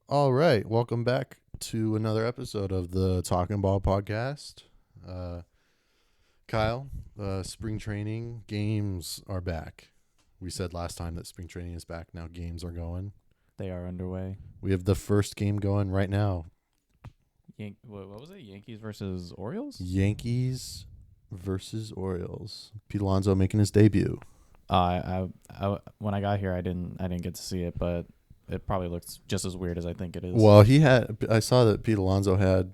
All right, welcome back to another episode of the Talking Ball podcast. Uh, Kyle, spring training games are back. We said last time that spring training is back. Now games are going. They are underway. We have the first game going right now. What was it? Yankees versus Orioles? Yankees versus Orioles. Pete Alonso making his debut. When I got here, I didn't get to see it, but it probably looks just as weird as I think it is. Well, I saw that Pete Alonso had,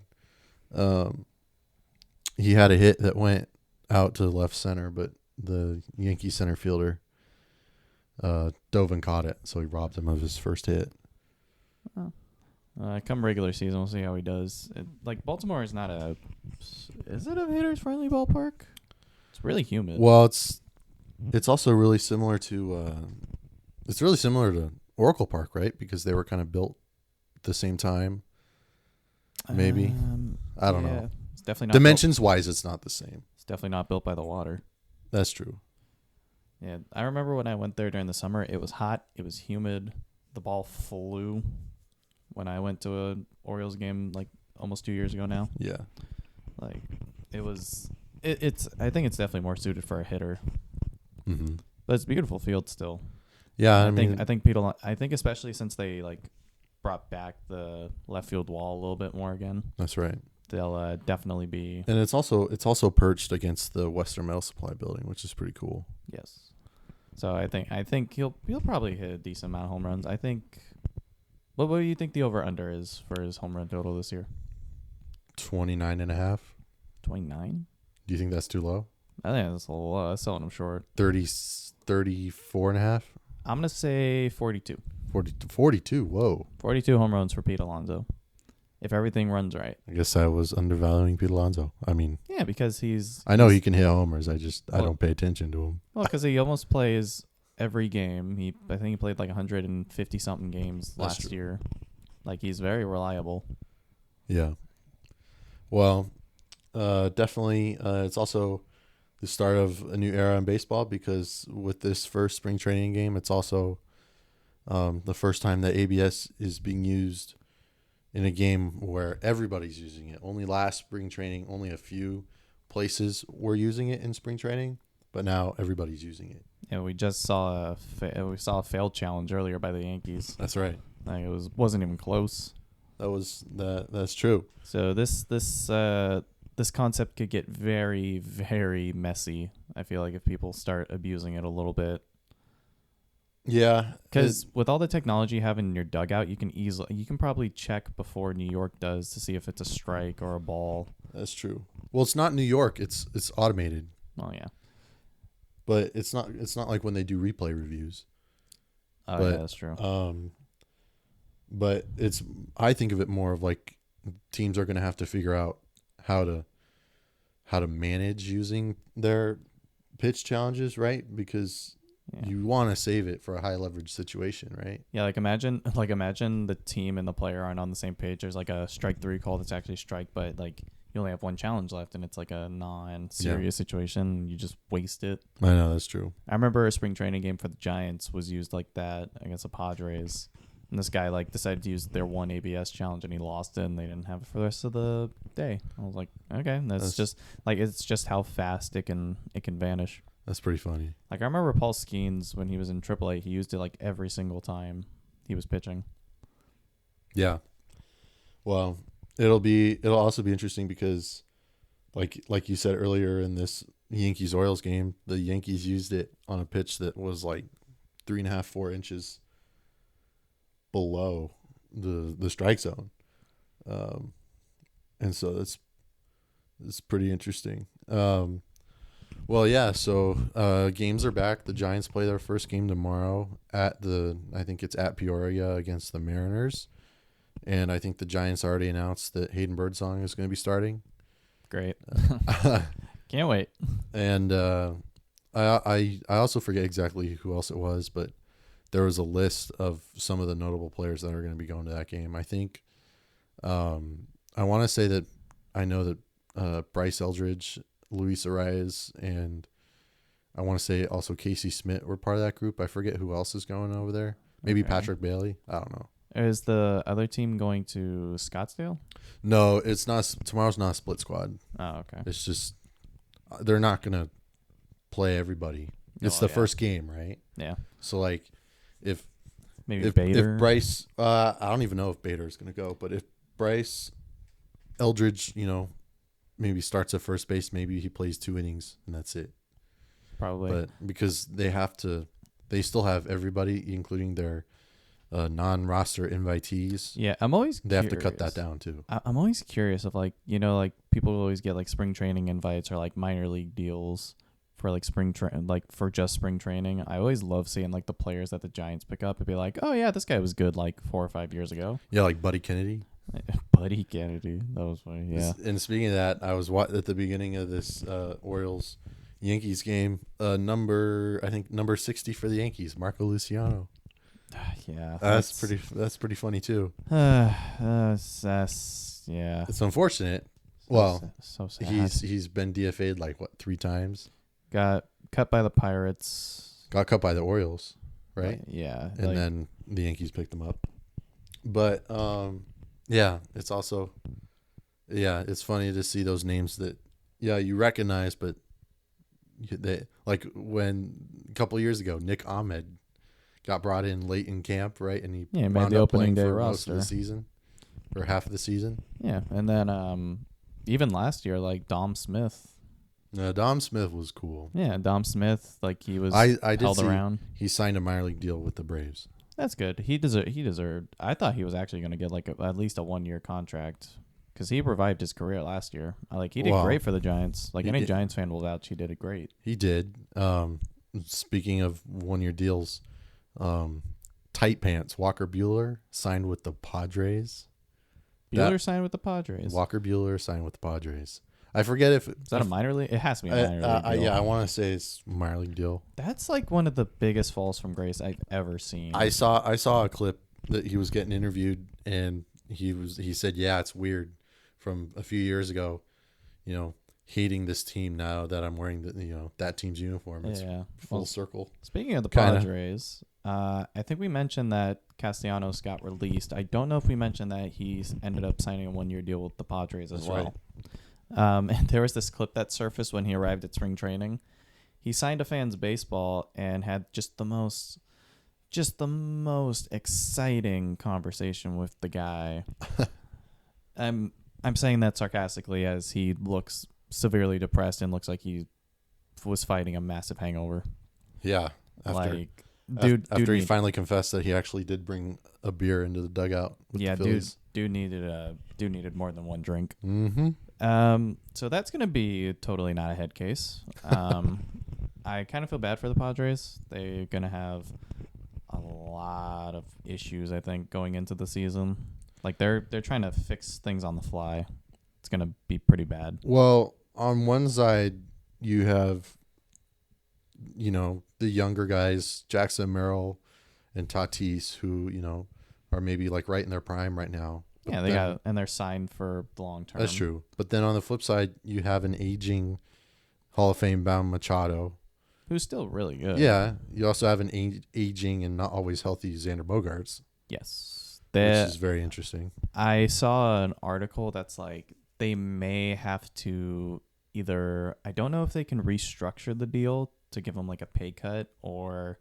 he had a hit that went out to left center, but the Yankee center fielder dove and caught it, so he robbed him of his first hit. Come regular season, we'll see how he does. Baltimore is not is it a hitters friendly ballpark? It's really humid. Well, it's also really similar to Oracle Park, right? Because they were kind of built at the same time. Maybe. I don't know. It's definitely not Dimensions wise, it's not the same. It's definitely not built by the water. That's true. Yeah, I remember when I went there during the summer. It was hot. It was humid. The ball flew. When I went to a Orioles game almost 2 years ago now. Yeah. It was. It's. I think it's definitely more suited for a hitter. Mm-hmm. But it's a beautiful field still. Yeah, I think especially since they brought back the left field wall a little bit more again. That's right. They'll definitely be. And it's also perched against the Western Metal Supply building, which is pretty cool. Yes. So I think he'll probably hit a decent amount of home runs. I think. What do you think the over under is for his home run total this year? 29.5. 29? Do you think that's too low? I think that's a little low. That's selling him short. 34.5. I'm gonna say 42. 42. Whoa. 42 home runs for Pete Alonso, if everything runs right. I guess I was undervaluing Pete Alonso. I mean, Yeah, because I know he can hit homers. I don't pay attention to him. Well, because he almost plays every game. I think he played 150 something games last year. He's very reliable. Yeah. Well, definitely. It's also the start of a new era in baseball because with this first spring training game, it's also the first time that ABS is being used in a game where everybody's using it. Only last spring training, only a few places were using it in spring training, but now everybody's using it. Yeah, we just saw a failed challenge earlier by the Yankees. That's right. It wasn't even close. That's true. So this concept could get very, very messy. I feel like if people start abusing it a little bit. Yeah, because with all the technology you have in your dugout, you can probably check before New York does to see if it's a strike or a ball. That's true. Well, it's not New York. It's automated. Oh yeah, but it's not like when they do replay reviews. Oh yeah, that's true. But I think of it more of teams are going to have to figure out how to manage using their pitch challenges, right? Because you want to save it for a high leverage situation, right? Yeah, imagine the team and the player aren't on the same page. There's a strike 3 call that's actually strike, but you only have one challenge left and it's a non-serious situation. You just waste it. I know, that's true. I remember a spring training game for the Giants was used like that against the Padres. And this guy decided to use their one ABS challenge and he lost it and they didn't have it for the rest of the day. I was like, okay, that's just it's just how fast it can vanish. That's pretty funny. I remember Paul Skeens when he was in AAA, he used it every single time he was pitching. Yeah. Well, it'll also be interesting because like you said earlier in this Yankees Orioles game, the Yankees used it on a pitch that was 3.5, 4 inches below the strike zone. And so it's pretty interesting. Well, yeah, so games are back. The Giants play their first game tomorrow I think it's at Peoria against the Mariners. And I think the Giants already announced that Hayden Birdsong is going to be starting. Great. Can't wait. And I also forget exactly who else it was, but there was a list of some of the notable players that are going to be going to that game. I think I want to say that I know that Bryce Eldridge, Luis Arias, and I want to say also Casey Smith were part of that group. I forget who else is going over there. Maybe Patrick Bailey. I don't know. Is the other team going to Scottsdale? No, it's not. Tomorrow's not a split squad. Oh, okay. It's just they're not gonna play everybody. It's the first game, right? Yeah. So like, if Maybe Bader. if Bryce, I don't even know if Bader is gonna go, but if Bryce Eldridge, maybe starts at first base, maybe he plays 2 innings and that's it. Probably. But because they still have everybody, including their non-roster invitees. Yeah, I'm always They curious. have to cut that down too. I'm always curious of like people always get like spring training invites or like minor league deals for like for just spring training. I always love seeing like the players that the Giants pick up and be like, oh yeah, this guy was good like 4 or 5 years ago. Yeah, like Buddy Kennedy. Buddy Kennedy, that was funny. Yeah. And speaking of that, I was at the beginning of this Orioles Yankees game. Number 60 for the Yankees, Marco Luciano. Yeah, That's pretty funny too. Yeah. It's unfortunate. Well, so sad. he's been DFA'd like 3 times. Got cut by the Pirates. Got cut by the Orioles, right? Yeah. And then the Yankees picked him up. But yeah, it's also it's funny to see those names that you recognize, but they like when a couple of years ago Nick Ahmed got brought in late in camp, right? And he made the opening day for roster most of the season or half of the season. Yeah, and then even last year, like Dom Smith. Dom Smith was cool. Yeah, Dom Smith, like he was I did held see around. He signed a minor league deal with the Braves. That's good. He deserved. I thought he was actually going to get like at least a 1-year contract because he revived his career last year. He did great for the Giants. Like any Giants fan will vouch, he did it great. He did. Speaking of 1-year deals, tight pants. Walker Buehler signed with the Padres. Buehler signed with the Padres. Walker Buehler signed with the Padres. I forget if is that a minor league. It has to be a minor league deal. Yeah, I want to say it's a minor league deal. That's like one of the biggest falls from grace I've ever seen. I saw a clip that he was getting interviewed, and he said, "Yeah, it's weird from a few years ago, hating this team now that I'm wearing that team's uniform." It's full circle. Speaking of the Padres, I think we mentioned that Castellanos got released. I don't know if we mentioned that he's ended up signing a 1-year deal with the Padres as well. Right. And there was this clip that surfaced when he arrived at spring training. He signed a fans baseball and had just the most exciting conversation with the guy. I'm saying that sarcastically as he looks severely depressed and looks like he was fighting a massive hangover. Yeah. After he finally confessed that he actually did bring a beer into the dugout. Dude needed more than one drink. Mm-hmm. So that's gonna be totally not a head case. I kind of feel bad for the Padres. They're gonna have a lot of issues, I think, going into the season. Like they're trying to fix things on the fly. It's gonna be pretty bad. Well, on one side, you have, the younger guys, Jackson Merrill and Tatis, who are maybe like right in their prime right now. Yeah, they're signed for the long term. That's true. But then on the flip side, you have an aging Hall of Fame bound Machado, who's still really good. Yeah, you also have an aging and not always healthy Xander Bogaerts. Yes, which is very interesting. I saw an article that's like they may have to either, I don't know if they can restructure the deal to give him like a pay cut, or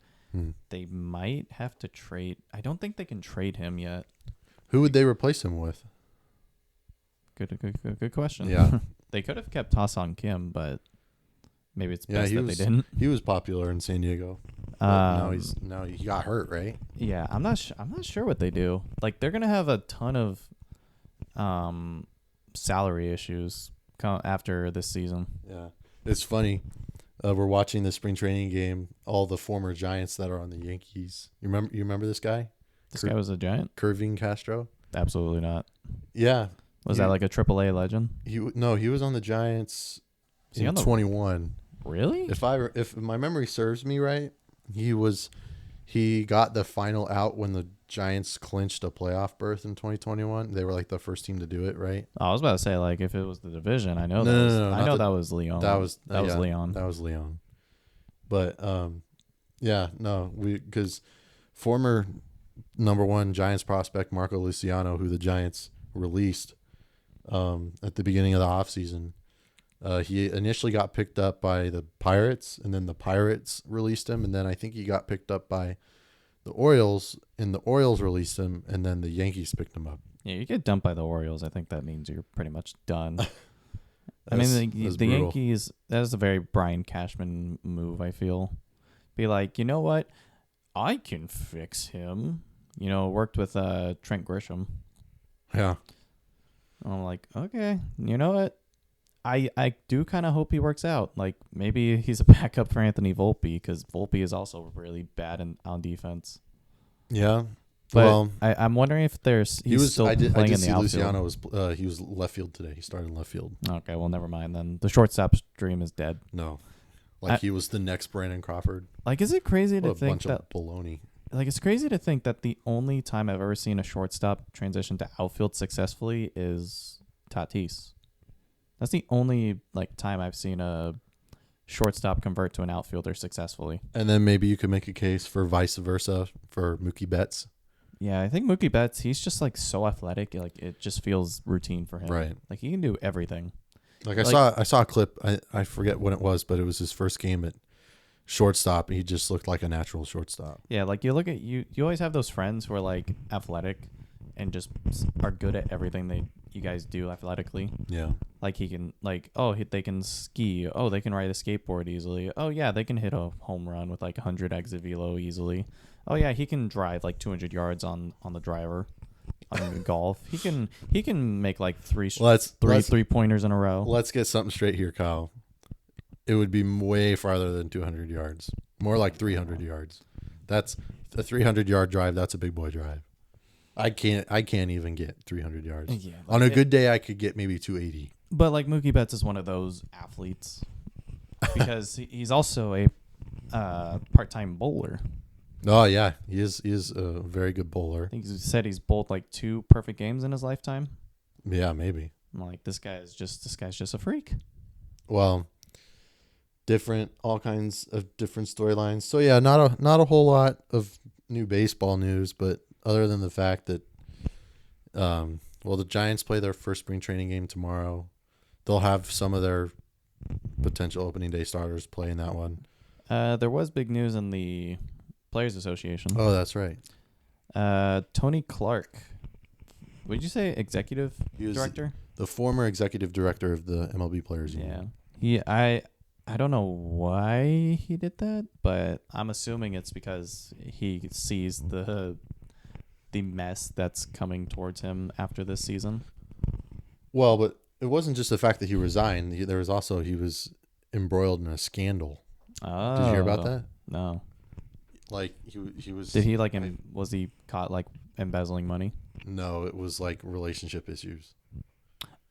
they might have to trade. I don't think they can trade him yet. Who would they replace him with? Good question. Yeah. They could have kept Ha-Seong Kim, but maybe it's best that they didn't. He was popular in San Diego. Now he got hurt, right? Yeah, I'm not sure what they do. Like they're gonna have a ton of salary issues after this season. Yeah, it's funny. We're watching the spring training game. All the former Giants that are on the Yankees. You remember this guy? This guy was a Giant? Curving Castro? Absolutely not. Yeah. Was that like a AAA legend? He was on the Giants in 21. Really? If my memory serves me right, he got the final out when the Giants clinched a playoff berth in 2021. They were like the first team to do it, right? I was about to say, like, if it was the division, I know that was Leon. That was Leon. That was Leon. But because former number one Giants prospect Marco Luciano, who the Giants released at the beginning of the offseason. He initially got picked up by the Pirates, and then the Pirates released him, and then I think he got picked up by the Orioles, and the Orioles released him, and then the Yankees picked him up. Yeah, you get dumped by the Orioles. I think that means you're pretty much done. I mean, the Yankees, that is a very Brian Cashman move, I feel. Be like, you know what? I can fix him. Worked with Trent Grisham. Yeah. I'm like, okay, you know what? I do kind of hope he works out. Like, maybe he's a backup for Anthony Volpe, because Volpe is also really bad on defense. Yeah. But well, I'm wondering if he's still playing in the outfield. Luciano he was left field today. He started in left field. Okay, well, never mind then. The shortstop dream is dead. No. He was the next Brandon Crawford. Like, is it crazy to think that... What a bunch of baloney. Like, it's crazy to think that the only time I've ever seen a shortstop transition to outfield successfully is Tatis. That's the only time I've seen a shortstop convert to an outfielder successfully. And then maybe you could make a case for vice versa for Mookie Betts. Yeah, I think Mookie Betts, he's just so athletic. It just feels routine for him. Right. He can do everything. I saw a clip. I forget when it was, but it was his first game at shortstop. And he just looked like a natural shortstop. Yeah, you look at you always have those friends who are athletic and just are good at everything you guys do athletically. Yeah. He can they can ski. Oh, they can ride a skateboard easily. Oh yeah, they can hit a home run with 100 exit velo easily. Oh yeah, he can drive 200 yards on the driver on golf. He can make three pointers in a row. Let's get something straight here, Kyle. It would be way farther than 200 yards. More like 300 yards. That's a 300-yard drive. That's a big boy drive. I can't even get 300 yards. Yeah, on a good day, I could get maybe 280. But Mookie Betts is one of those athletes because he's also a part-time bowler. Oh yeah, he is a very good bowler. I think he said he's bowled 2 perfect games in his lifetime. Yeah, maybe. I'm this guy's just a freak. Well, all kinds of different storylines. So yeah, not a whole lot of new baseball news, but other than the fact that, the Giants play their first spring training game tomorrow. They'll have some of their potential opening day starters play in that one. There was big news in the Players Association. Oh, that's right. Tony Clark. What did you say? Executive director? The former executive director of the MLB Players Union. Yeah. I don't know why he did that, but I'm assuming it's because he sees the mess that's coming towards him after this season. Well, but it wasn't just the fact that he resigned. There was also he was embroiled in a scandal. Oh. Did you hear about that? No. He was. Did he was he caught embezzling money? No, it was relationship issues.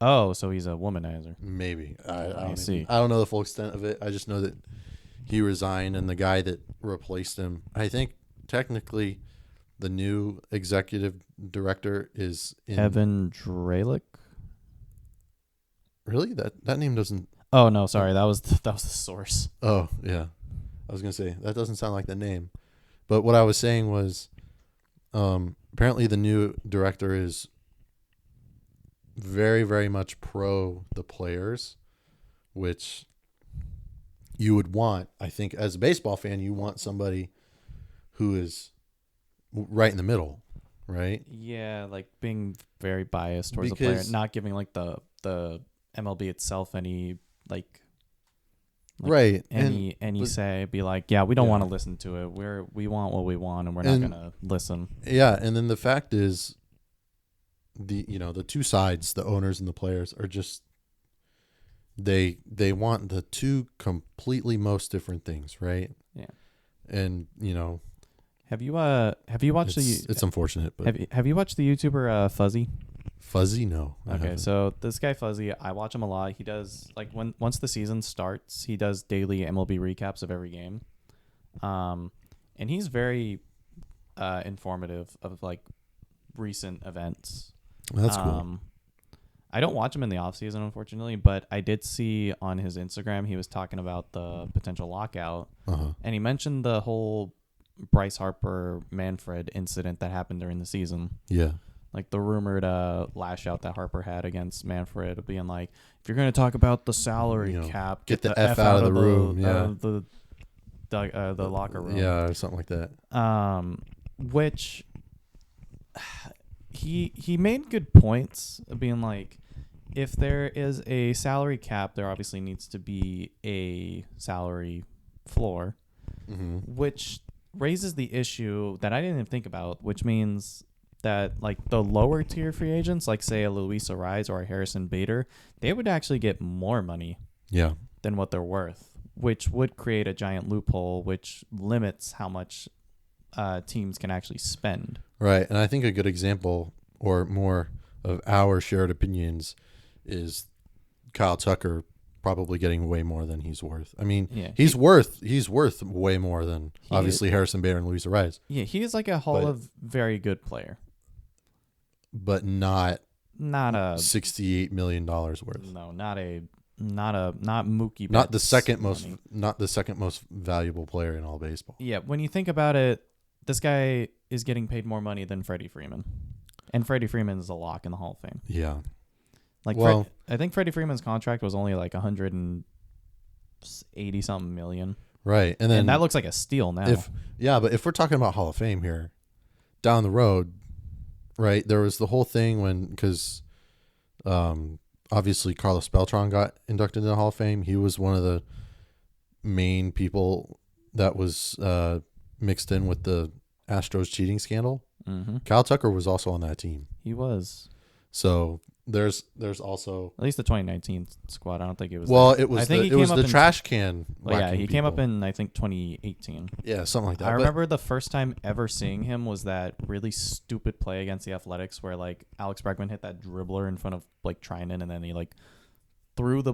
Oh, so he's a womanizer. Maybe. I see. I don't know the full extent of it. I just know that he resigned, and the guy that replaced him, I think technically the new executive director is Evan Dralick. Really? That name doesn't. Oh no, sorry. That was the source. Oh yeah, I was gonna say that doesn't sound like the name, but what I was saying was, apparently the new director is very, very much pro the players, which you would want. I think as a baseball fan, you want somebody who is right in the middle, right? Yeah, being very biased towards the player, not giving the MLB itself any right any say. Be yeah, we don't want to listen to it. We want what we want, and we're not gonna listen. Yeah, and then the fact is, the two sides, the owners and the players, are just they want the two completely most different things, right? Yeah, and have you watched it's unfortunate, but have you watched the YouTuber Fuzzy? Fuzzy, no. Okay, so this guy Fuzzy, I watch him a lot. He does once the season starts, he does daily MLB recaps of every game, and he's very informative of recent events. That's cool. I don't watch him in the off season, unfortunately, but I did see on his Instagram he was talking about the potential lockout, and he mentioned the whole Bryce Harper Manfred incident that happened during the season. Yeah. Like the rumored lash out that Harper had against Manfred, being like, if you're going to talk about the salary cap, get the F out of the room. Yeah. The locker room. Yeah, or something like that. Which he made good points, being like, if there is a salary cap, there obviously needs to be a salary floor, which raises the issue that I didn't even think about, which means that like the lower tier free agents, like say a Luis Ariz or a Harrison Bader, they would actually get more money than what they're worth, which would create a giant loophole, which limits how much teams can actually spend. Right. And I think a good example, or more of our shared opinions, is Kyle Tucker probably getting way more than he's worth. I mean, he's worth way more than obviously Harrison Bader and Luis Ariz. Yeah, he is like a Hall of very good player, but not a $68 million worth. No, not Mookie Betts. Not the second most valuable player in all baseball. Yeah, when you think about it, this guy is getting paid more money than Freddie Freeman, and Freddie Freeman is a lock in the Hall of Fame. Yeah. Like, I think Freddie Freeman's contract was only like 180 something million. Right, and that looks like a steal now. But if we're talking about Hall of Fame here, down the road, right? There was the whole thing because obviously Carlos Beltran got inducted into the Hall of Fame. He was one of the main people that was mixed in with the Astros cheating scandal. Kyle Tucker was also on that team. He was. So there's also at least the 2019 squad. I don't think it was. Well, it was. It was the trash can. Well, yeah, he came up in I think 2018. Yeah, something like that. I remember the first time ever seeing him was that really stupid play against the Athletics where like Alex Bregman hit that dribbler in front of like Trinan, and then he like threw it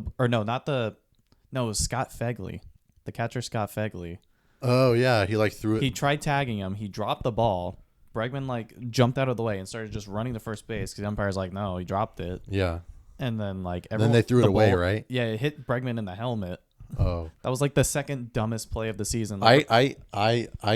was Scott Fegley, the catcher Scott Fegley. Oh yeah, he like threw it. He tried tagging him. He dropped the ball. Bregman like jumped out of the way and started just running to first base because the umpire's like, no, he dropped it. Yeah. And then like everyone, then they threw it away, right? Yeah, it hit Bregman in the helmet. Oh, that was like the second dumbest play of the season. I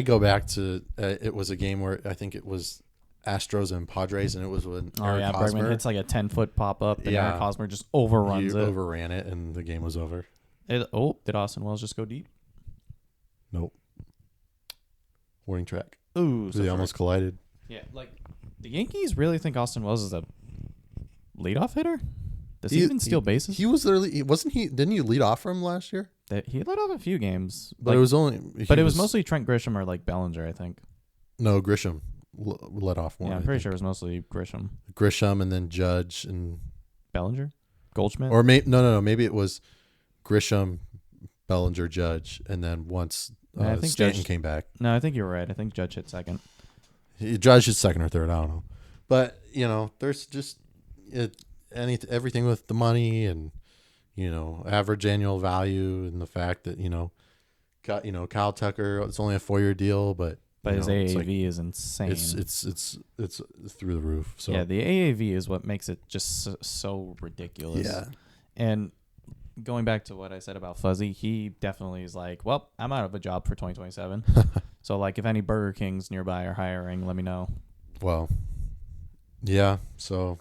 go back to it was a game where I think it was Astros and Padres, and it was when Eric Hosmer Bregman hits like a 10-foot pop up, and Eric Hosmer just overruns it. Overran it, and the game was over. Did Austin Wells just go deep? Nope. Warning track. Ooh, so they almost collided. Yeah, like the Yankees really think Austin Wells is a leadoff hitter? Does he even steal bases? He was there. Wasn't he? Didn't he lead off for him last year? He led off a few games, but it was only. But it was mostly Trent Grisham or like Bellinger, I think. No, Grisham led off more. Yeah, I'm pretty sure it was mostly Grisham. Grisham and then Judge and Bellinger, Goldschmidt, or no. Maybe it was Grisham, Bellinger, Judge, and then once I think Stanton Judge came back. No, I think you're right. I think Judge hit second. Judge hit second or third. I don't know, but there's just everything with the money and average annual value and the fact that Kyle Tucker, it's only a 4-year deal, but his AAV is insane. It's through the roof. So yeah, the AAV is what makes it just so ridiculous. Yeah, and going back to what I said about Fuzzy, he definitely is like, well, I'm out of a job for 2027. So like, if any Burger Kings nearby are hiring, let me know. Well, yeah. So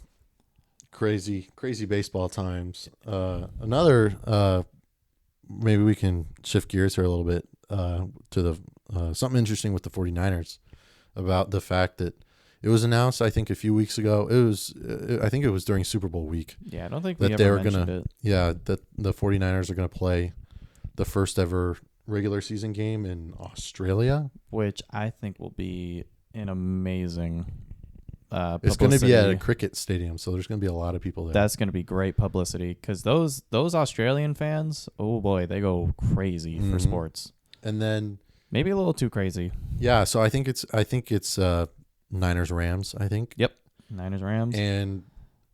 crazy baseball times. Another, maybe we can shift gears here a little bit to the something interesting with the 49ers about the fact that it was announced, I think, a few weeks ago. I think it was during Super Bowl week. Yeah, I don't think that they were mentioned it. Yeah, that the 49ers are going to play the first ever regular season game in Australia, which I think will be an amazing it's going to be at a cricket stadium, so there's going to be a lot of people there. That's going to be great publicity because those Australian fans, oh boy, they go crazy for sports. And then maybe a little too crazy. Yeah, so I think it's Niners Rams, I think. Yep. Niners Rams. And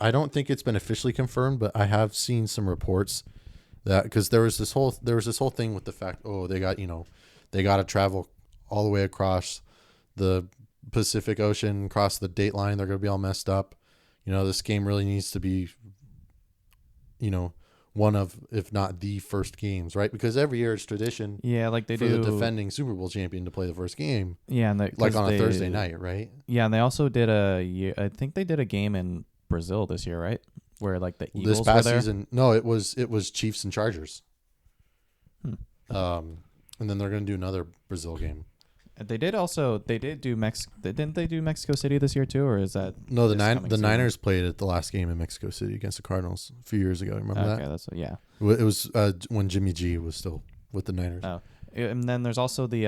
I don't think it's been officially confirmed, but I have seen some reports that because there was this whole thing with the fact, they got to travel all the way across the Pacific Ocean, across the date line. They're going to be all messed up. This game really needs to be one of, if not the first games, right? Because every year it's tradition Yeah, like they for do. the defending Super Bowl champion to play the first game, Yeah, and like on a Thursday night, right? Yeah, and they also did I think they did a game in Brazil this year, right? Where like the Eagles This past were there. season, no, it was Chiefs and Chargers. Hmm. And then they're going to do another Brazil game. They did do Didn't they do Mexico City this year too, or is that No, this coming season? Niners played at the last game in Mexico City against the Cardinals a few years ago. Remember Okay, that? that's yeah. It was when Jimmy G was still with the Niners. Oh, and then there's also the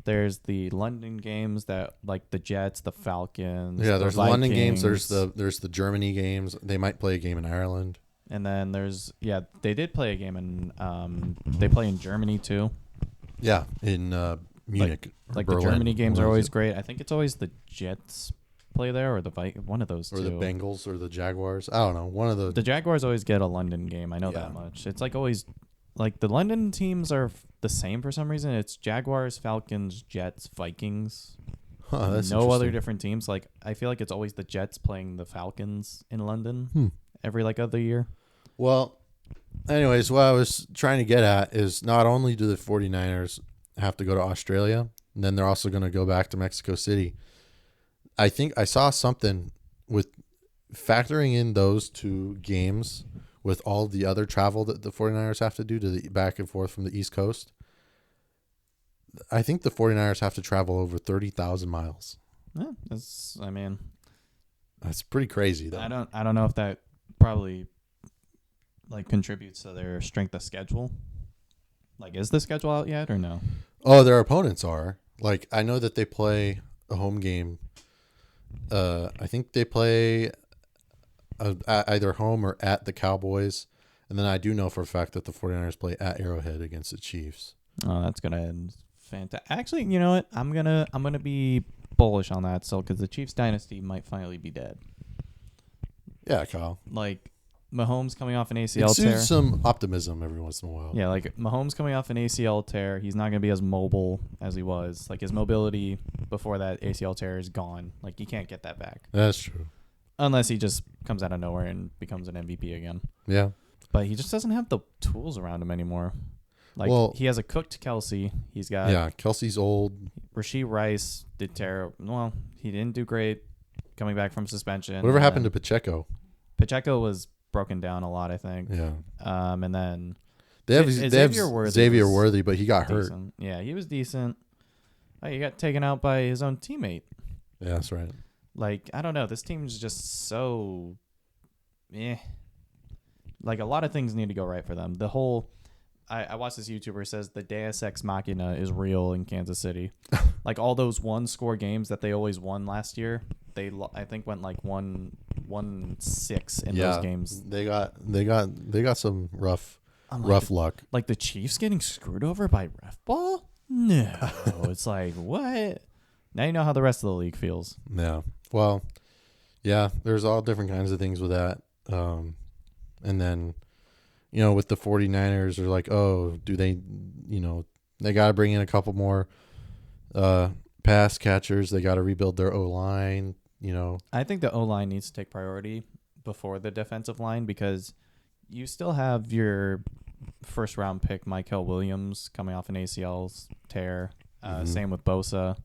there's the London games that like the Jets, the Falcons. Yeah, the there's the London games. Vikings. There's the Germany games. They might play a game in Ireland. And then they did play a game in they play in Germany too. Yeah, in Munich. Like Berlin, the Germany games one are of always the- great. I think it's always the Jets play there or the one of those or two. the Bengals or the Jaguars. I don't know. One of the The Jaguars always get a London game. I know Yeah. that much. It's like always like the London teams are the same for some reason. It's Jaguars, Falcons, Jets, Vikings. that's No other interesting. different teams. Like I feel like it's always the Jets playing the Falcons in London every like other year. Well, anyways, what I was trying to get at is not only do the 49ers have to go to Australia, and then they're also going to go back to Mexico City. I think I saw something with factoring in those two games with all the other travel that the 49ers have to do to the back and forth from the East Coast. I think the 49ers have to travel over 30,000 miles. Yeah, I mean, That's pretty crazy, though. I don't know if that probably like contributes to their strength of schedule. Like, is the schedule out yet or no? Oh, their opponents are. Like, I know that they play a home game. I think they play either home or at the Cowboys. And then I do know for a fact that the 49ers play at Arrowhead against the Chiefs. Oh, that's gonna end fantastic. Actually, you know what? I'm gonna be bullish on that. So, because the Chiefs dynasty might finally be dead. Yeah, Kyle. Like Mahomes coming off an It ACL tear. suits some optimism every once in a while. Yeah, like Mahomes coming off an ACL tear, he's not going to be as mobile as he was. Like his mobility before that ACL tear is gone. Like you can't get that back That's true. unless he just comes out of nowhere and becomes an MVP again. Yeah. But he just doesn't have the tools around him anymore. Like Well- he has a cooked Kelsey. He's got Yeah. Kelsey's old. Rasheed Rice did terrible. Well, he didn't do great coming back from suspension. Whatever happened to Pacheco? Pacheco was broken down a lot, I think. Yeah. And then They have Xavier Worthy Xavier was Worthy, but he got hurt. decent. Yeah, he was decent. Oh, he got taken out by his own teammate. Yeah, that's right. Like, I don't know. This team's just so Like, a lot of things need to go right for them. The whole... I watched this YouTuber says the Deus Ex Machina is real in Kansas City. Like, all those one-score games that they always won last year, I think went like 1-6 in those games. They got some rough I'm luck. Like the Chiefs getting screwed over by ref ball? No. It's like, what? Now you know how the rest of the league feels. Yeah. Well, yeah, there's all different kinds of things with that. And then, with the 49ers, they're like, oh, do they, they got to bring in a couple more pass catchers. They got to rebuild their O-line, I think the O-line needs to take priority before the defensive line because you still have your first-round pick, Michael Williams, coming off an ACL tear. Same with Bosa.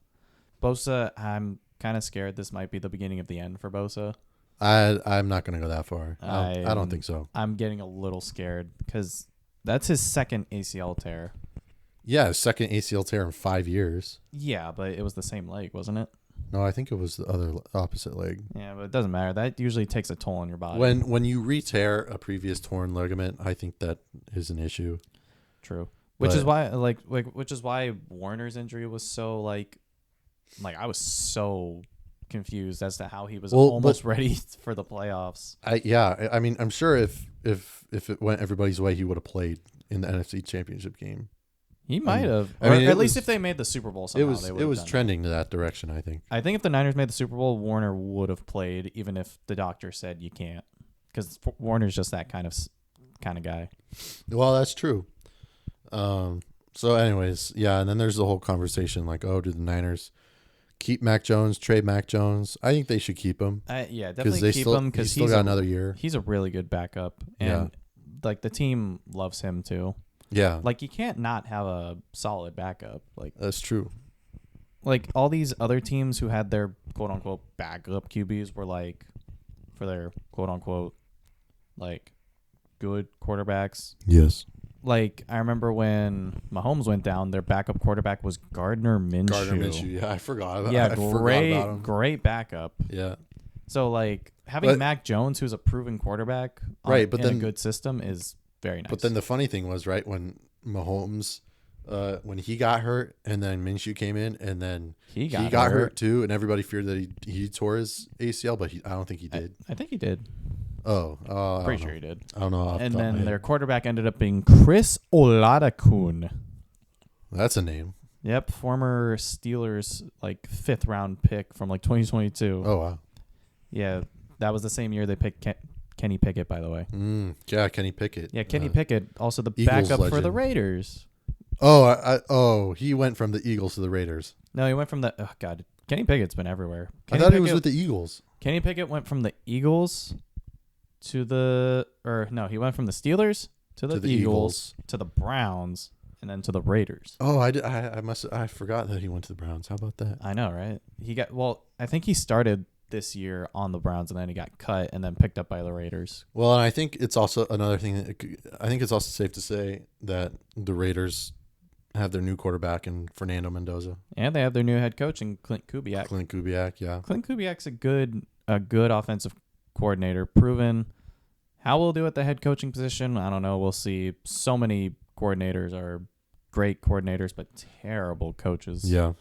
Bosa, I'm kind of scared this might be the beginning of the end for Bosa. I'm not going to go that far. I don't think so. I'm getting a little scared because that's his second ACL tear. Yeah, second ACL tear in 5 years. Yeah, but it was the same leg, wasn't it? No, I think it was the opposite leg. Yeah, but it doesn't matter. That usually takes a toll on your body. When you re-tear a previous torn ligament, I think that is an issue. True. Which But- is why which is why Warner's injury was so like I was so confused as to how he was Well, almost ready for the playoffs. I mean, I'm sure if it went everybody's way, he would have played in the NFC Championship game. He might have. I Or mean, it at least was- if they made the Super Bowl It somehow, was they it would have was done trending to that direction, I think. that. I think if the Niners made the Super Bowl, Warner would have played even if the doctor said you can't. Because Warner's just that kind of guy. Well, that's true. So anyways, yeah, and then there's the whole conversation like, oh, do the Niners keep Mac Jones, trade Mac Jones. I think they should keep him Yeah, because definitely keep him he's because still got another year. he's a really good backup, and like the team loves him too. Yeah, Like you can't not have a solid backup. that's true. Like all these other teams who had their quote unquote backup QBs were like for their quote unquote like good quarterbacks. Yes, Like I remember when Mahomes went down, their backup quarterback was Gardner Minshew. Gardner Minshew. Yeah, I forgot about. Yeah, I forgot about him. great backup. Yeah, So like having Mac Jones, who's a proven quarterback, right, but in then a good system is very nice. But then the funny thing was, right, when Mahomes, when he got hurt, and then Minshew came in, and then he got hurt too, and everybody feared that he tore his ACL, but I don't think he did. I think he did. Pretty sure he did. I don't know. And then their quarterback ended up being Chris Oladokun. That's a name. Yep, former Steelers like 5th round pick from like 2022. Oh wow. Yeah, that was the same year they picked Kenny Pickett, by the way. Yeah, Kenny Pickett. Yeah, Kenny Pickett, also the Eagles backup for the legend. Raiders. He went from the Eagles to the Raiders. No, he went from the Kenny Pickett's been everywhere. I thought he was with the Eagles. Kenny Pickett went from the Eagles to he went from the Steelers to the Eagles to the Browns and then to the Raiders. Oh, I forgot that he went to the Browns. How about that? I know, right? I think he started this year on the Browns and then he got cut and then picked up by the Raiders. Well, and I think it's also another thing. I think it's also safe to say that the Raiders have their new quarterback in Fernando Mendoza. And they have their new head coach in Clint Kubiak. Clint Kubiak, yeah. Clint Kubiak's a good offensive coordinator, proven. How we'll do at the head coaching position, I don't know. We'll see. So many coordinators are great coordinators, but terrible coaches. Yeah.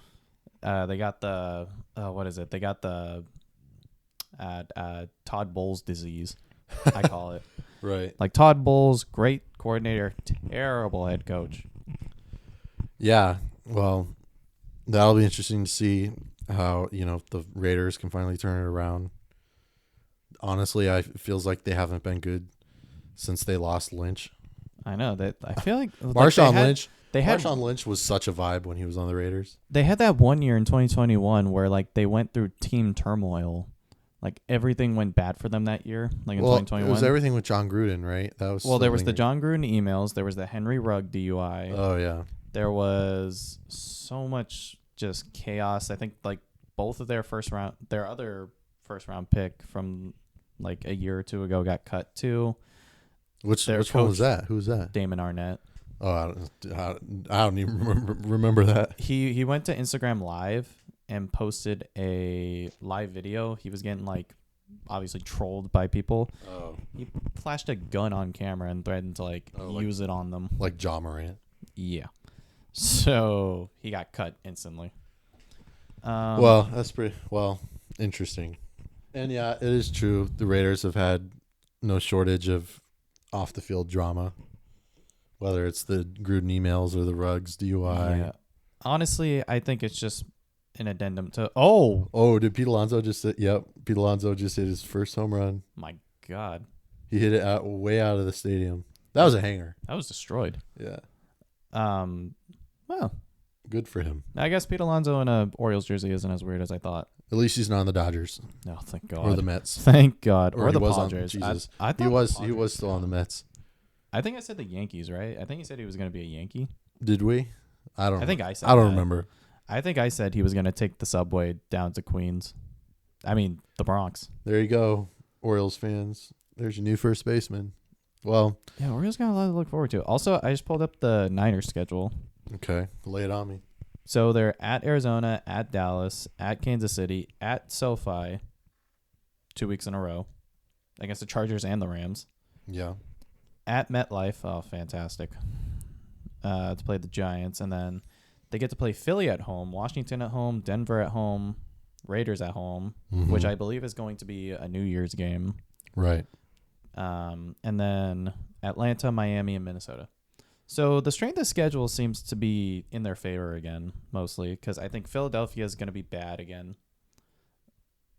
They got the what is it? They got the Todd Bowles disease, I call it. Right. Like Todd Bowles, great coordinator, terrible head coach. Yeah. Well, that'll be interesting to see how, the Raiders can finally turn it around. Honestly, it feels like they haven't been good since they lost Lynch. I know that. I feel like Marshawn Lynch. They Marshawn Lynch was such a vibe when he was on the Raiders. They had that one year in 2021 where like they went through team turmoil. Like everything went bad for them that year. Like in 2021. It was everything with John Gruden, right? That was there was the John Gruden emails. There was the Henry Rugg DUI. Oh yeah. There was so much just chaos. I think like both of their other first round pick from like a year or two ago got cut too. Which one was that? Who was that? Damon Arnett. Oh, I don't even remember that. He went to Instagram Live and posted a live video. He was getting like obviously trolled by people. Oh. He flashed a gun on camera and threatened to use it on them. Like Ja Morant. Yeah. So he got cut instantly. Well, that's pretty interesting. And yeah, it is true. The Raiders have had no shortage of off the field drama, whether it's the Gruden emails or the Ruggs DUI. Yeah. Honestly, I think it's just an addendum to. Did Pete Alonso just hit? Yep, Pete Alonso just hit his first home run. My God, he hit it way out of the stadium. That was a hanger. That was destroyed. Yeah. Well, good for him. I guess Pete Alonso in a Orioles jersey isn't as weird as I thought. At least he's not on the Dodgers. No, thank God. Or the Mets. Thank God. Or the Padres. Jesus. I thought he was still on the Mets. I think I said the Yankees, right? I think he said he was going to be a Yankee. Did we? I don't. I think I said. I don't remember. I think I said he was going to take the subway down to Queens. I mean, the Bronx. There you go, Orioles fans. There's your new first baseman. Well, yeah, Orioles got a lot to look forward to. Also, I just pulled up the Niners schedule. Okay, lay it on me. So they're at Arizona, at Dallas, at Kansas City, at SoFi 2 weeks in a row against the Chargers and the Rams. Yeah. At MetLife, oh, fantastic, to play the Giants. And then they get to play Philly at home, Washington at home, Denver at home, Raiders at home, which I believe is going to be a New Year's game. Right. And then Atlanta, Miami, and Minnesota. So the strength of schedule seems to be in their favor again, mostly, because I think Philadelphia is going to be bad again.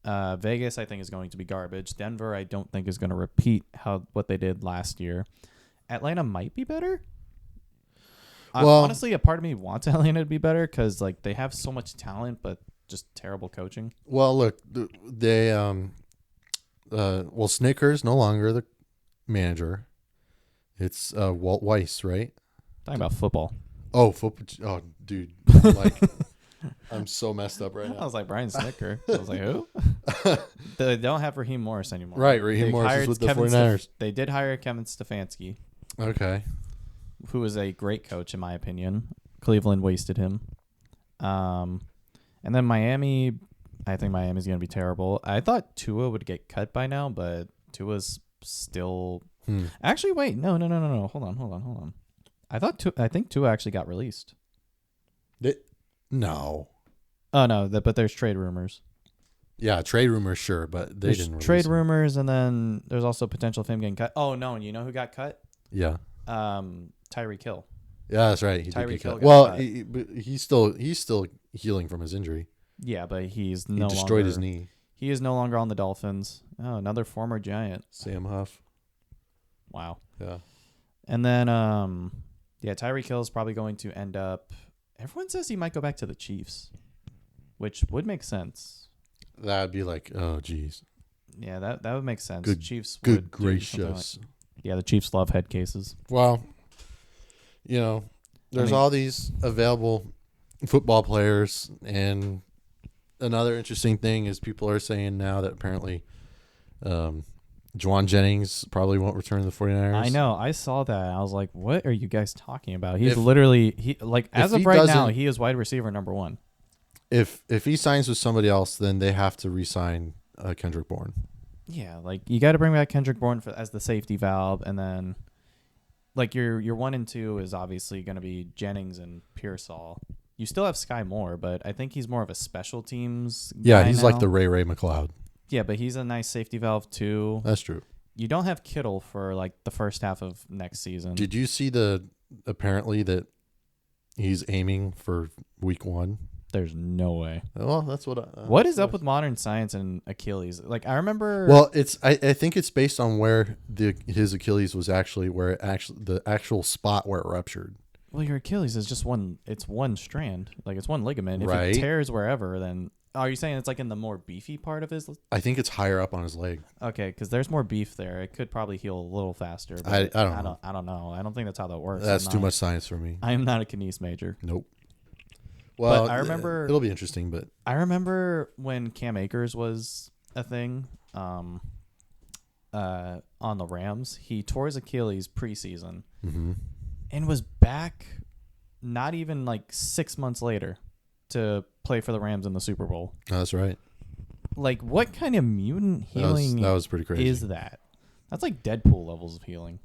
Vegas, I think, is going to be garbage. Denver, I don't think is going to repeat what they did last year. Atlanta might be better. Well, honestly, a part of me wants Atlanta to be better because like they have so much talent, but just terrible coaching. Well, look, they Snickers no longer the manager. It's Walt Weiss, right? Talking about football. Oh, football. Oh, dude, I'm so messed up right I now. was like, Brian Snicker. I was like, who? They don't have Raheem Morris anymore. Right, Raheem Morris is with the 49ers. They did hire Kevin Stefanski, Okay. who was a great coach in my opinion. Cleveland wasted him. And then Miami, I think Miami's going to be terrible. I thought Tua would get cut by now, but Tua's still... Actually, wait. No. Hold on. I think Tua actually got released. No. Oh, no, but there's trade rumors. Yeah, trade rumors, sure, but they didn't release trade him. rumors, and then there's also potential of him getting cut. Oh, no, and you know who got cut? Yeah. Tyreek Hill. Yeah, that's right. He Tyreek did get Hill cut. got Well, cut. he's still healing from his injury. Yeah, but he destroyed his knee. He is no longer on the Dolphins. Oh, another former Giant. Sam Huff. Wow. Yeah. And then, Tyreek Hill is probably going to end up. Everyone says he might go back to the Chiefs, which would make sense. That'd be like, oh, geez. Yeah, that would make sense. Good, Chiefs. good would gracious. The Chiefs love head cases. Well, there's all these available football players, and another interesting thing is people are saying now that apparently Juwan Jennings probably won't return to the 49ers. I know. I saw that. I was like, what are you guys talking about? He's as of right now, he is wide receiver number 1. If he signs with somebody else, then they have to re-sign Kendrick Bourne. Yeah, like you got to bring back Kendrick Bourne as the safety valve, and then like your 1 and 2 is obviously going to be Jennings and Pearsall. You still have Sky Moore, but I think he's more of a special teams guy he's now. like the Ray McLeod. Yeah, but he's a nice safety valve too. That's true. You don't have Kittle for like the first half of next season. Did you see apparently that he's aiming for week 1? There's no way. Well, that's what. What is up with modern science and Achilles? Like I remember. Well, I think it's based on where his Achilles was actually the actual spot where it ruptured. Well, your Achilles is just one. It's one strand. Like it's one ligament. If right. it tears wherever, then are you saying it's like in the more beefy part of his? I think it's higher up on his leg. Okay, because there's more beef there. It could probably heal a little faster. But I don't know. I don't know. I don't think that's how that works. That's too much science for me. I am not a kines major. Nope. Well, but I remember it'll be interesting. But I remember when Cam Akers was a thing on the Rams. He tore his Achilles preseason and was back not even like 6 months later to play for the Rams in the Super Bowl. Oh, that's right. Like, what kind of mutant healing that was pretty crazy. is that? That's like Deadpool levels of healing.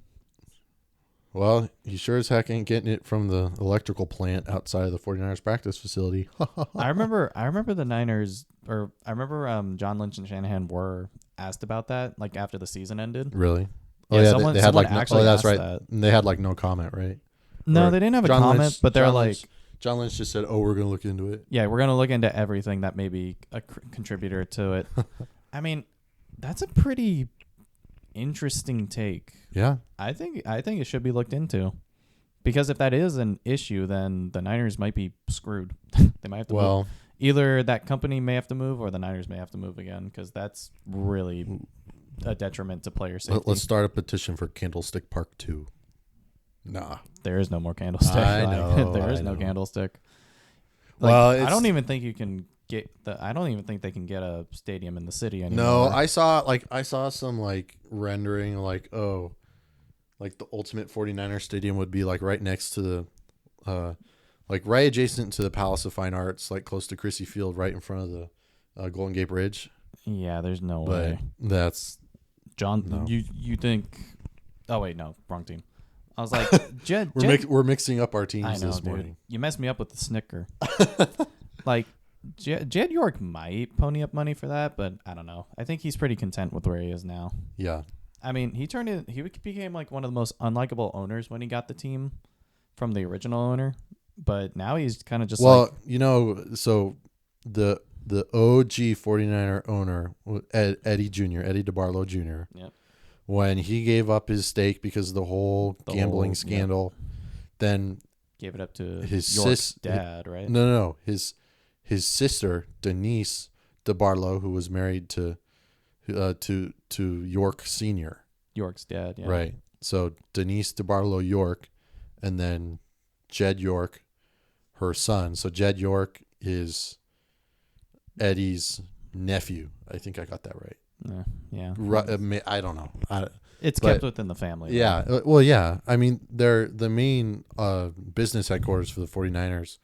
Well, he sure as heck ain't getting it from the electrical plant outside of the 49ers practice facility. I remember the Niners, or I remember John Lynch and Shanahan were asked about that, like after the season ended. Really? Oh yeah, they had like actually that's right. That. They had like no comment, right? No, they didn't have a comment, but they're like, John Lynch just said, "Oh, we're gonna look into it." Yeah, we're gonna look into everything that may be a contributor to it. I mean, that's a pretty interesting take. Yeah, I think it should be looked into, because if that is an issue, then the Niners might be screwed. They might have to move. Either that company may have to move, or the Niners may have to move again, because that's really a detriment to player safety. Let's start a petition for Candlestick Park 2. Nah, there is no more Candlestick. I know. There is no Candlestick. Well, I don't even think you can get I don't even think they can get a stadium in the city anymore. No, I saw some like rendering like the ultimate 49er stadium would be like right next to the like right adjacent to the Palace of Fine Arts, like close to Chrissy Field, right in front of the Golden Gate Bridge. Yeah, there's no way. That's John. No. You think? Oh wait, no, wrong team. I was like, we're mixing up our teams this morning. Dude. You messed me up with the Snicker. Like, Jed York might pony up money for that, but I don't know. I think he's pretty content with where he is now. Yeah. I mean, he became like one of the most unlikable owners when he got the team from the original owner, but now he's kind of just so the OG 49er owner, Eddie DeBarlo Jr. Yep. When he gave up his stake because of the whole gambling scandal, then gave it up to his York's dad, right? No. His his sister Denise DeBarlo, who was married to York Senior. York's dad. Yeah. Right. So Denise DeBarlo York, and then Jed York, her son. So Jed York is Eddie's nephew. I think I got that right. Yeah. I don't know. It's kept within the family. Yeah. Right? Well, yeah. I mean, the main business headquarters for the 49ers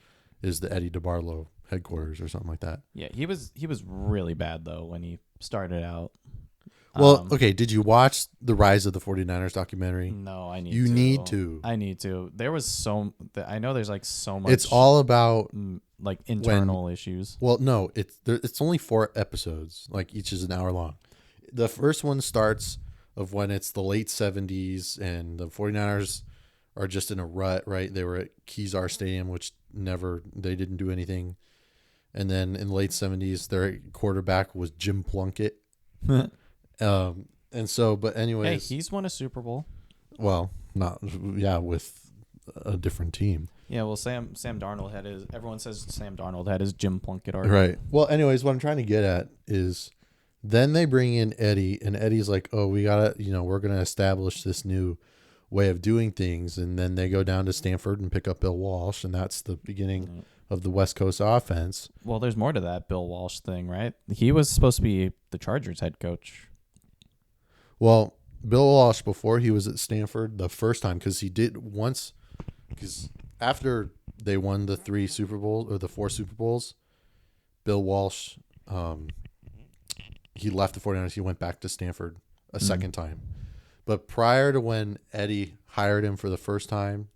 is the Eddie DeBarlo headquarters or something like that. Yeah. He was really bad though when he started out. Well, okay. Did you watch the Rise of the 49ers documentary? No, I need You to. need to. I need to. There was I know there's like so much. It's all about like internal issues. Well, no, it's only 4 episodes. Like each is an hour long. The first one starts of when it's the late 70s and the 49ers are just in a rut, right? They were at Kezar Stadium, which they didn't do anything. And then in the late 70s, their quarterback was Jim Plunkett. And so, but anyways. Hey, he's won a Super Bowl. Well, with a different team. Yeah, well, Sam Darnold everyone says Sam Darnold had his Jim Plunkett art. Right. Well, anyways, what I'm trying to get at is then they bring in Eddie, and Eddie's like, oh, we're going to establish this new way of doing things. And then they go down to Stanford and pick up Bill Walsh, and that's the beginning of the West Coast offense. Well, there's more to that Bill Walsh thing, right? He was supposed to be the Chargers head coach. Well, Bill Walsh, before he was at Stanford the first time, because after they won the 3 Super Bowls or the 4 Super Bowls, Bill Walsh, he left the 49ers. He went back to Stanford a second time. But prior to when Eddie hired him for the first time,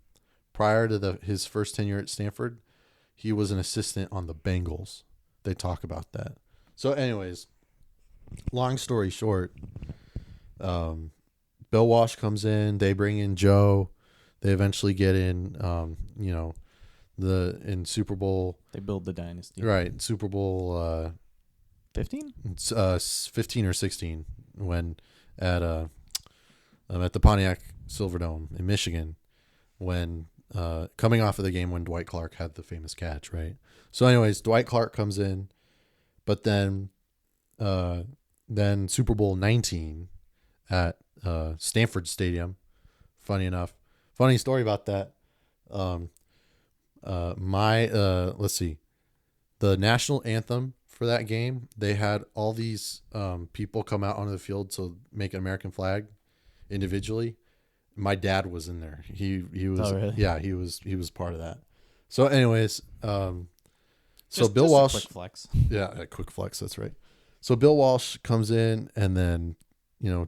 prior to his first tenure at Stanford, he was an assistant on the Bengals. They talk about that. So anyways, long story short, Bill Walsh comes in. They bring in Joe. They eventually get in, in Super Bowl. They build the dynasty. Right. Super Bowl 15? 15 or 16 when at the Pontiac Silverdome in Michigan when coming off of the game when Dwight Clark had the famous catch, right? So anyways, Dwight Clark comes in, but then Super Bowl 19 at Stanford Stadium. Funny story about that. Let's see, the national anthem for that game, they had all these people come out onto the field to make an American flag individually. My dad was in there. He was. Oh, really? Yeah, he was part of that. So anyways, Bill Walsh, a quick flex. Yeah, a quick flex. That's right. So Bill Walsh comes in, and then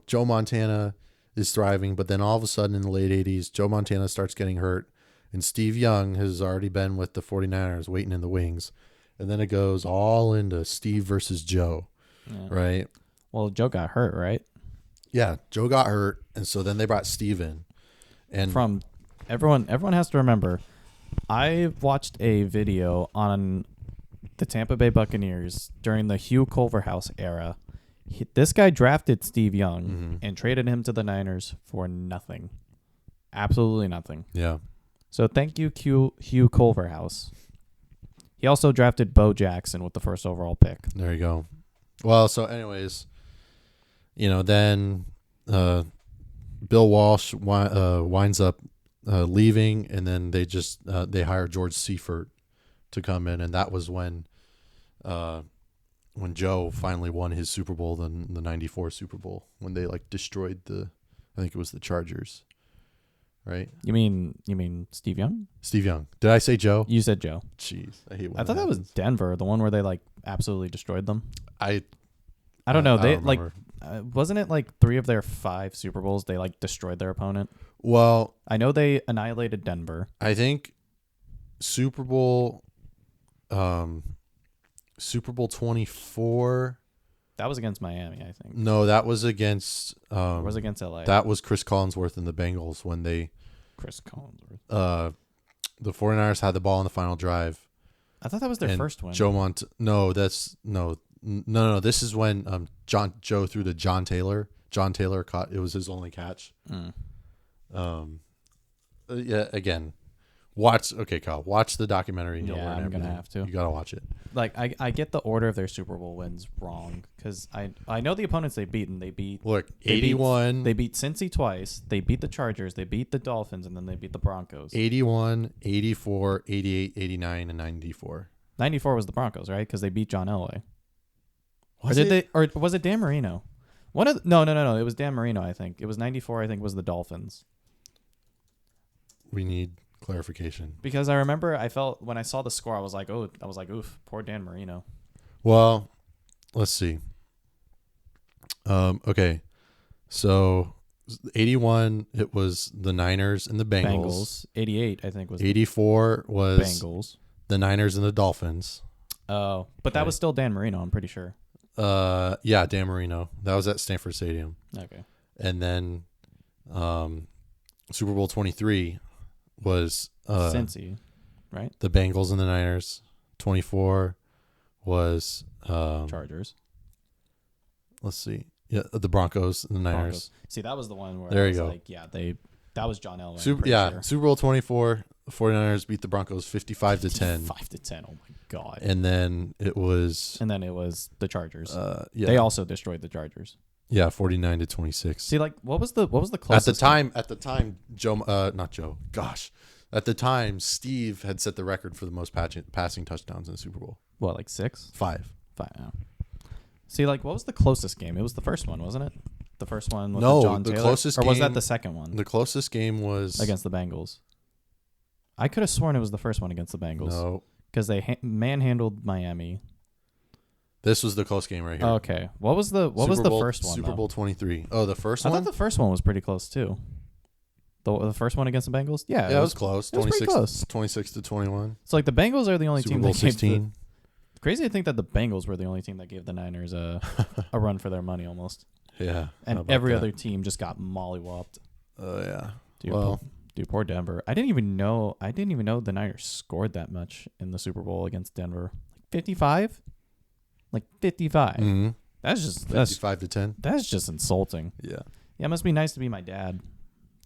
Joe Montana is thriving, but then all of a sudden in the late 80s, Joe Montana starts getting hurt, and Steve Young has already been with the 49ers waiting in the wings. And then it goes all into Steve versus Joe, right? Well, Joe got hurt, right? Yeah, Joe got hurt, and so then they brought Steve in. And from everyone has to remember, I watched a video on the Tampa Bay Buccaneers during the Hugh Culverhouse era. This guy drafted Steve Young and traded him to the Niners for nothing. Absolutely nothing. Yeah. So thank you, Hugh Culverhouse. He also drafted Bo Jackson with the first overall pick. There you go. Well, so anyways, then Bill Walsh winds up leaving, and then they hire George Seifert to come in, and that was when Joe finally won his Super Bowl, the '94 Super Bowl, when they destroyed I think it was the Chargers. Right? You mean Steve Young? Steve Young. Did I say Joe? You said Joe. Jeez, I hate when I thought that was Denver, the one where they absolutely destroyed them. I don't know. They remember. Wasn't it 3 of their 5 Super Bowls they destroyed their opponent? Well, I know they annihilated Denver. I think Super Bowl 24. That was against Miami, I think. No, that was against. It was against LA. That was Chris Collinsworth and the Bengals when they. Chris Collinsworth. The 49ers had the ball on the final drive. I thought that was their first win. No. This is when Joe threw to John Taylor. John Taylor caught. It was his only catch. Mm. Yeah. Again, Okay, Kyle, watch the documentary. And you'll Yeah, learn I'm gonna everything. have to. You gotta watch it. Like I get the order of their Super Bowl wins wrong because I know the opponents they beat, and they beat Look, they beat- 81, they beat Cincy twice, they beat the Chargers, they beat the Dolphins, and then they beat the Broncos. 81, 84, 88, 89, and 94. 94 was the Broncos, right? Because they beat John Elway. Was or did it? they? Or was it Dan Marino? No. It was Dan Marino. I think it was 94. I think was the Dolphins. We need clarification. Because I remember I felt when I saw the score, I was like, oof, poor Dan Marino. Well, let's see. Okay, so 81, it was the Niners and the Bengals. 88, I think was 84 the was Bengals. the Niners and the Dolphins. Oh, but that Okay. was still Dan Marino. I'm pretty sure. Yeah, Dan Marino. That was at Stanford Stadium. Okay. And then Super Bowl 23 was Cincy, right? the Bengals and the Niners. 24 was Chargers. let's see. Yeah, the Broncos and the Niners. Broncos. See, that was the one where There I you was go. like, yeah, that was John Elway. I'm Super pretty sure. Super Bowl 24, the 49ers beat the Broncos 55 to 10. 5-10. Oh my god. And then it was And then it was the Chargers. yeah. They also destroyed the Chargers. Yeah, 49 to 26. See, like, what was the At closest? the time, not Joe. Gosh, at the time, Steve had set the record for the most passing touchdowns in the Super Bowl. What, like 6? 5. 5. Oh. See, like, what was the closest game? It was the first one, wasn't it? The first one with No, John the Taylor? closest or was that game- the second one The closest game was against the Bengals? I could have sworn it was the first one against the Bengals No, because they manhandled Miami. this was the close game right here. Okay, what was the Super Bowl- first one? Super though? Bowl 23. Oh, the first I one. thought the first one was pretty close too. The first one against the Bengals? Yeah, Yeah, it was close. it was pretty 26, close. 26 to 21. So like the Bengals are the only Super team Bowl that gave 16. crazy to think that the Bengals were the only team that gave the Niners a run for their money almost, Yeah. how and about every that? other team just got mollywopped. Oh yeah. Dude, Well, poor Denver. I didn't even know the Niners scored that much in the Super Bowl against Denver. 55? Like 55. mhm. That's just 55 to 10. that's just insulting. Yeah. Yeah, it must be nice to be my dad.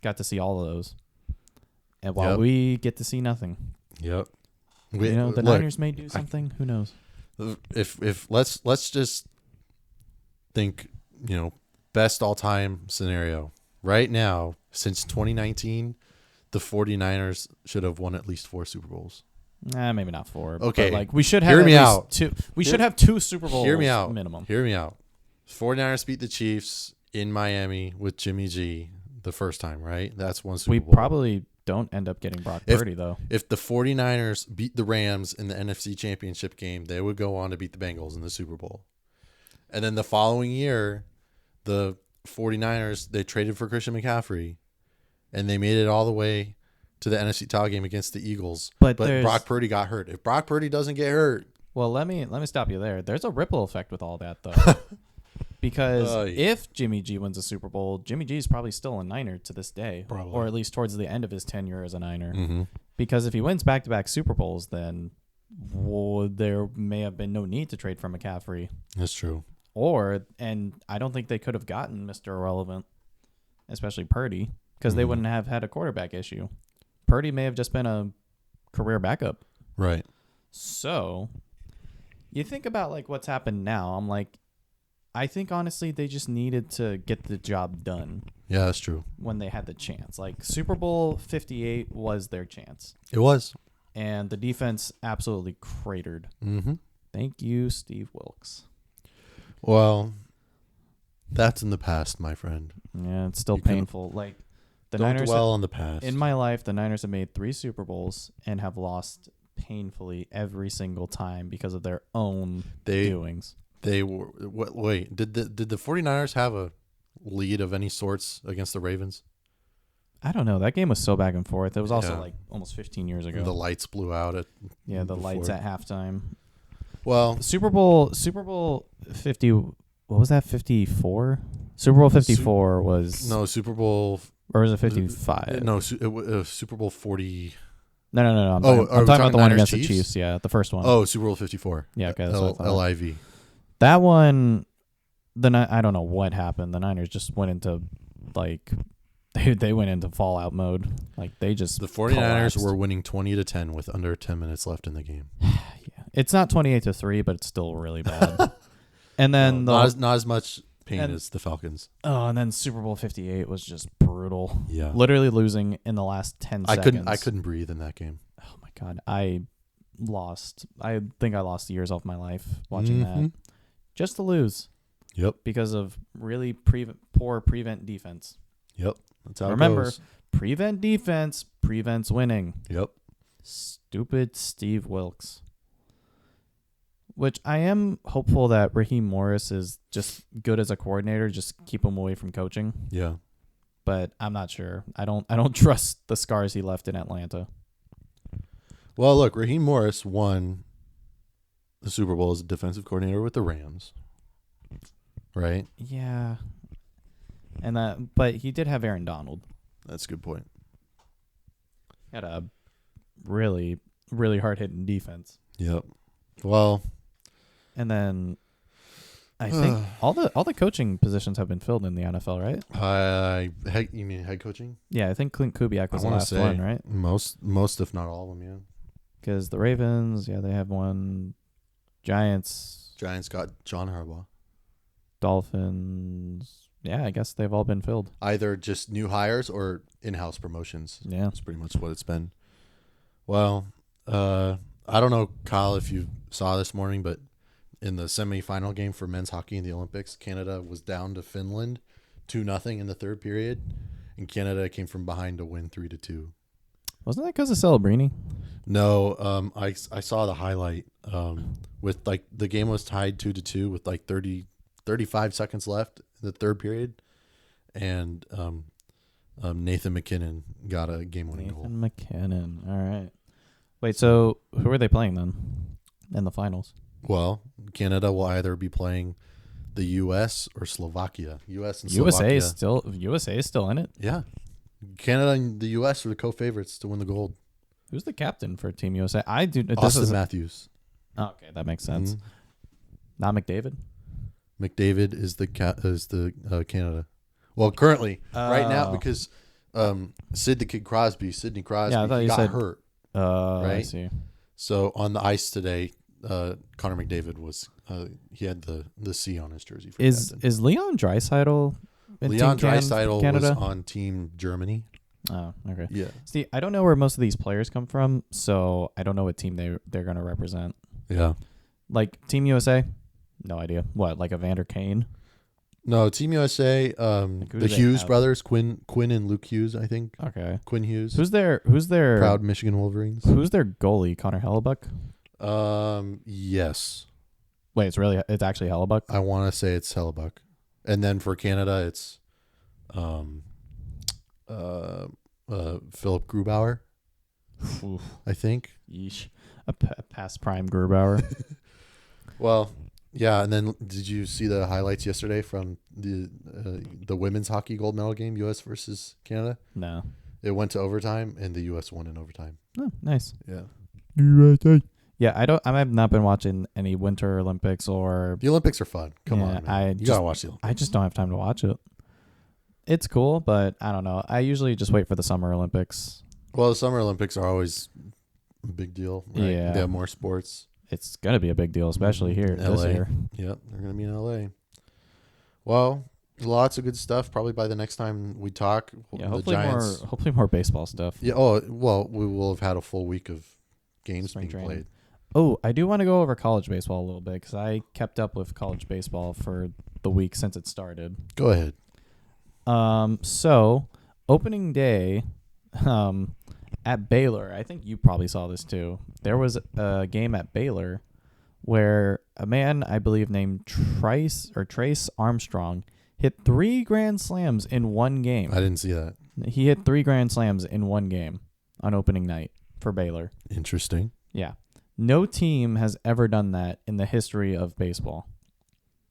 Got to see all of those. And while Yep. we get to see nothing. Yep. The Look, Niners may do something. Who knows? if let's just think, best all-time scenario. Right now, since 2019, the 49ers should have won at least 4 Super Bowls. Maybe not 4. Okay, But like we should have hear at me least out. 2. We Hear- should have 2 Super Bowls Hear me out. minimum. Hear me out. 49ers beat the Chiefs in Miami with Jimmy G the first time, right? That's one Super We Bowl. probably don't end up getting Brock If- Purdy though. If the 49ers beat the Rams in the NFC Championship game, they would go on to beat the Bengals in the Super Bowl. And then the following year, the 49ers, they traded for Christian McCaffrey, and they made it all the way to the NFC title game against the Eagles. But But there's- Brock Purdy got hurt. If Brock Purdy doesn't get hurt, Well, let me stop you there. There's a ripple effect with all that though. Because Yeah. if Jimmy G wins a Super Bowl, Jimmy G is probably still a Niner to this day, Probably. or at least towards the end of his tenure as a Niner. mm-hmm. Because if he wins back-to-back Super Bowls, then there may have been no need to trade for McCaffrey. That's true. And I don't think they could have gotten Mr. Irrelevant, especially Purdy, because they Mhm. wouldn't have had a quarterback issue. Purdy may have just been a career backup. Right. So you think about like what's happened now. I'm like, I think honestly they just needed to get the job done Yeah, that's true. when they had the chance. Like Super Bowl 58 was their chance, It was. and the defense absolutely cratered. Mm-hmm. Thank you, Steve Wilkes. Well, that's in the past, my friend. Yeah, it's still You can- painful. Like the Don't Niners dwell on the past. in my life, the Niners have made 3 Super Bowls and have lost painfully every single time because of their own They doings. they were wait, did the 49ers have a lead of any sorts against the Ravens? I don't know. That game was so back and forth. It was also Yeah. like almost 15 years ago. The lights blew out at Yeah, the before. lights at halftime. Well, Super Bowl 50. What was that? 54. Super Bowl 54 was no, Super Bowl or was it 55? No, Super Bowl 40. No. I'm Oh, talking, are we I'm talking about talking the one Niners against Chiefs? the Chiefs. Yeah, the first one. Oh, Super Bowl 54. Yeah, okay, that's what I thought. LIV. That one. I don't know what happened. The Niners just went into like they went into fallout mode. Like they just The 49ers collapsed. were winning 20-10 with under 10 minutes left in the game. Yeah. It's not 28-3, but it's still really bad. And then Not as much pain and- as the Falcons. and then Super Bowl 58 was just brutal. Yeah. Literally losing in the last 10 seconds. I couldn't breathe in that game. Oh my god, I think I lost years off my life watching that just to lose. Yep. Because of really poor prevent defense. Yep. That's how Remember, it goes. prevent defense prevents winning. Yep. Stupid Steve Wilkes. Which I am hopeful that Raheem Morris is just good as a coordinator. Just keep him away from coaching. Yeah. But I'm not sure. I don't trust the scars he left in Atlanta. Well, look, Raheem Morris won the Super Bowl as a defensive coordinator with the Rams. Right? Yeah. But he did have Aaron Donald. That's a good point. He had a really, really hard hitting defense. Yep. Well, And then I think all the coaching positions have been filled in the NFL, right? you mean head coaching? Yeah, I think Clint Kubiak was I the wanna last say one, right? Most, if not all of them, yeah. Because the Ravens, yeah, they have one. Giants, Giants got John Harbaugh. Dolphins, yeah, I guess they've all been filled. Either just new hires or in-house promotions. Yeah. That's pretty much what it's been. Well, I don't know, Kyle, if you saw this morning, but in the semifinal game for men's hockey in the Olympics, Canada was down to Finland 2-0 in the third period, and Canada came from behind to win 3-2. Wasn't that because of Celebrini? No, I saw the highlight with like the game was tied 2-2 with like 35 seconds left in the third period, and Nathan McKinnon got a game-winning goal. Nathan McKinnon. All right. Wait, so who are they playing then in the finals? Well, Canada will either be playing the U.S. or Slovakia. U.S. and USA Slovakia. is still in it. Yeah. Canada and the U.S. are the co-favorites to win the gold. Who's the captain for Team USA? I do. Austin Matthews. Oh, okay, that makes sense. Mhm. Not McDavid. McDavid is the Canada. Well, currently, right now, Oh. because Sidney Crosby, Yeah, I thought he you got said- hurt. I Right? see. So on the ice today, Connor McDavid was he had the C on his jersey for Is captain. Leon Draisaitl in Leon Team Draisaitl Canada? was on Team Germany. Oh, okay. Yeah. See, I don't know where most of these players come from, so I don't know what team they're going to represent. Yeah. Like Team USA, no idea. What, like Evander Kane? No, Team USA, who do the they Hughes have? brothers, Quinn and Luke Hughes, I think. Okay. Quinn Hughes. Who's their Proud Michigan Wolverines. Who's their goalie? Connor Hellebuck? Yes. Wait, it's actually Hellebuck? I want to say it's Hellebuck. And then for Canada, it's Philip Grubauer, Oof. I think. Yeesh. A past prime Grubauer. Well, yeah, and then did you see the highlights yesterday from the women's hockey gold medal game, U.S. versus Canada? No. It went to overtime, and the U.S. won in overtime. Oh, nice. Yeah. Yeah, I have not been watching any Winter Olympics or The Olympics are fun. Come Yeah, on, man. You got to watch the Olympics. I just don't have time to watch it. It's cool, but I don't know. I usually just wait for the Summer Olympics. Well, the Summer Olympics are always a big deal, right? Yeah. They have more sports. It's going to be a big deal, especially here this LA. year. Yep, they're going to be in LA. Well, lots of good stuff. Probably by the next time we talk, Yeah, the hopefully Giants. more baseball stuff. Yeah. Oh, well, we will have had a full week of games Spring being training. played. Oh, I do want to go over college baseball a little bit because I kept up with college baseball for the week since it started. Go ahead. So opening day, at Baylor, I think you probably saw this too. There was a game at Baylor where a man, I believe named Trace Armstrong, hit 3 grand slams in one game. I didn't see that. He hit 3 grand slams in one game on opening night for Baylor. Interesting. Yeah. No team has ever done that in the history of baseball.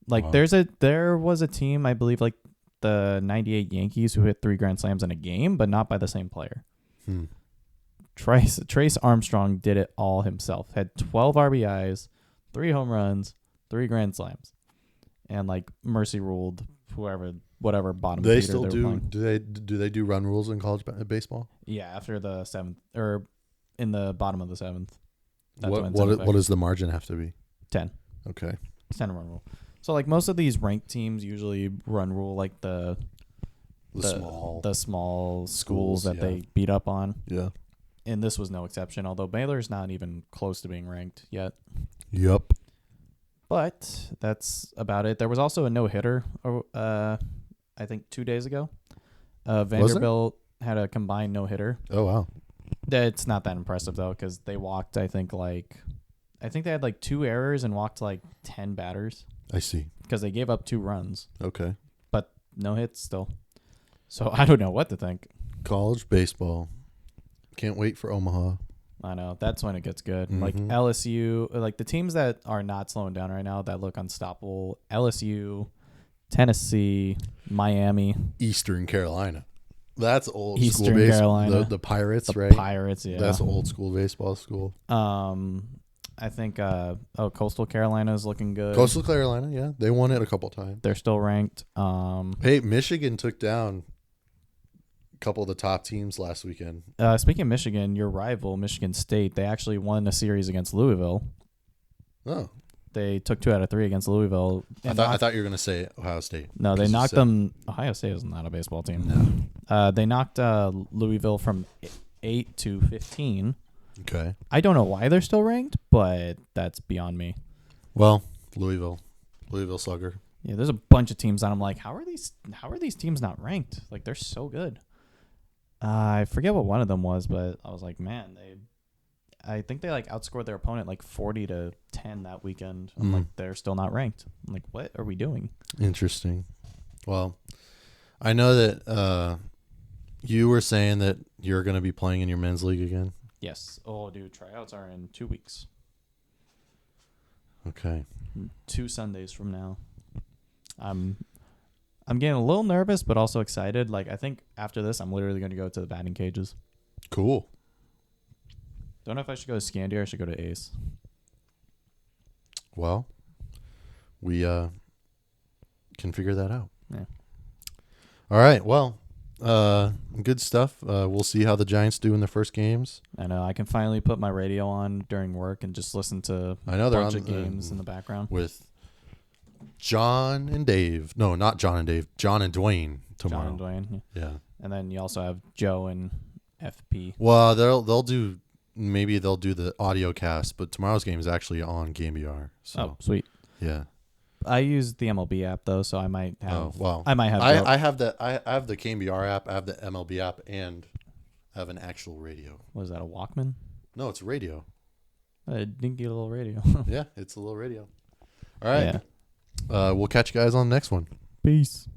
Like Wow. there was a team, I believe like the 98 Yankees who hit 3 grand slams in a game, but not by the same player. Trace Armstrong did it all himself. Had 12 RBIs, 3 home runs, 3 grand slams. And like mercy ruled whatever bottom They feeder still they were do. playing. Do they do run rules in college baseball? Yeah, after the 7th or in the bottom of the 7th. That's when What does the margin have to be? 10. Okay. 10 run rule. So like most of these ranked teams usually run rule like the small schools that they beat up on. Yeah. And this was no exception, although Baylor's not even close to being ranked yet. Yep. But that's about it. There was also a no-hitter, I think 2 days ago. Vanderbilt had a combined no-hitter. Oh, wow. It's not that impressive, though, because they walked, I think they had like 2 errors and walked like 10 batters. I see. Because they gave up 2 runs. Okay. But no hits still. So I don't know what to think. College baseball. Can't wait for Omaha. I know. That's when it gets good. Mm-hmm. Like LSU, like the teams that are not slowing down right now that look unstoppable, LSU, Tennessee, Miami. Eastern Carolina. That's old Eastern school baseball. Carolina. The Pirates, The right? Pirates, yeah. That's old school baseball school. I think Coastal Carolina is looking good. Coastal Carolina, yeah. They won it a couple times. They're still ranked. Hey, Michigan took down a couple of the top teams last weekend. Speaking of Michigan, your rival, Michigan State, they actually won a series against Louisville. Oh. They took 2 out of 3 against Louisville. I thought you were going to say Ohio State. No, they knocked them. Ohio State is not a baseball team. No. They knocked Louisville from 8 to 15. Okay. I don't know why they're still ranked, but that's beyond me. Well, Louisville Slugger. Yeah, there's a bunch of teams that I'm like, how are these teams not ranked? Like, they're so good. I forget what one of them was, but I was like, man, I think they like outscored their opponent like 40-10 that weekend. I'm like, they're still not ranked. I'm like, what are we doing? Interesting. Well, I know that you were saying that you're going to be playing in your men's league again. Yes. Oh, dude, tryouts are in 2 weeks. Okay. 2 Sundays from now. I'm getting a little nervous, but also excited. Like, I think after this, I'm literally going to go to the batting cages. Cool. Don't know if I should go to Scandia or I should go to Ace. Well, we can figure that out. Yeah. All right. Well, good stuff. We'll see how the Giants do in their first games. I know. I can finally put my radio on during work and just listen to I know a they're bunch on of games in the background. With John and Dave. No, not John and Dave. John and Dwayne tomorrow. John and Dwayne. Yeah. And then you also have Joe and FP. Well, they'll do the audio cast, but tomorrow's game is actually on GameBR. So, Oh, sweet. yeah. I use the MLB app though, so I might have. Oh, well. I might have. I have the GameBR app, I have the MLB app, and I have an actual radio. Was that a Walkman? No, it's a radio. A dinky little radio. Yeah, it's a little radio. All right. Yeah. We'll catch you guys on the next one. Peace.